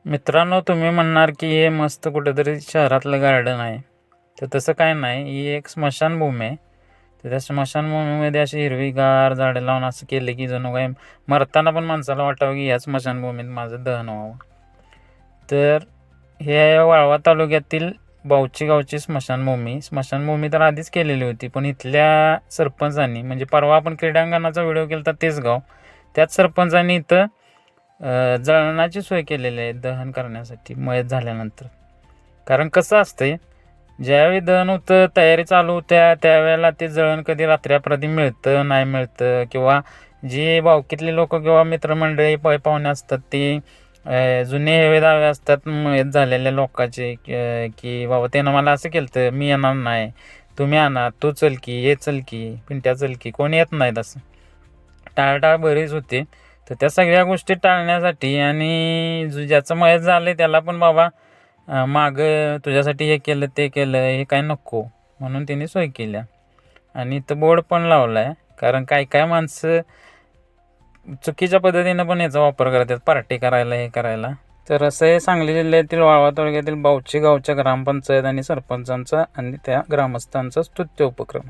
मित्रांनो, तुम्ही म्हणणार की हे मस्त कुठेतरी शहरातलं गार्डन आहे. तर तसं काय नाही, ही एक स्मशानभूमी आहे. तर त्या स्मशानभूमीमध्ये अशी हिरवीगार झाडं लावून असं केलं की जणू काय मरताना पण माणसाला वाटावं की ह्या स्मशानभूमीत माझं दहन व्हावं. तर हे वाळवा तालुक्यातील बावची गावची स्मशानभूमी तर आधीच केलेली होती, पण इथल्या सरपंचांनी म्हणजे परवा आपण क्रीडांगणाचा व्हिडिओ केला तर तेच गाव, त्याच सरपंचांनी इथं जळणाची सोय केलेली आहे दहन करण्यासाठी मयत झाल्यानंतर. कारण कसं असतंय, ज्यावेळी दहन होतं तयारी चालू होत्या त्यावेळेला ते जळण कधी रात्र्याप्रती मिळतं नाही मिळतं, किंवा जी भावकीतली लोक किंवा मित्रमंडळी पाहुणे असतात ती जुने हेवे दावे असतात मयत झालेल्या लोकांचे, की बाबा त्यानं मला असं केलं तर मी येणार नाही, तुम्ही आणा, तू चल की, ये चल की, पिंट्या चल की, कोणी येत नाहीत, असं टाळटाळ बरीच होते. तर त्या सगळ्या गोष्टी टाळण्यासाठी आणि ज्याचं मयत झालं त्याला पण बाबा मागं तुझ्यासाठी हे केलं ते केलं हे काय नको म्हणून त्यांनी सोय केल्या. आणि इथं बोर्ड पण लावला आहे, कारण काय काय माणसं चुकीच्या पद्धतीनं पण याचा वापर करतात पार्टी करायला हे करायला. तर असं हे सांगली जिल्ह्यातील वाळवा तालुक्यातील बावची गावच्या ग्रामपंचायत आणि सरपंचांचा आणि त्या ग्रामस्थांचा स्तुत्य उपक्रम.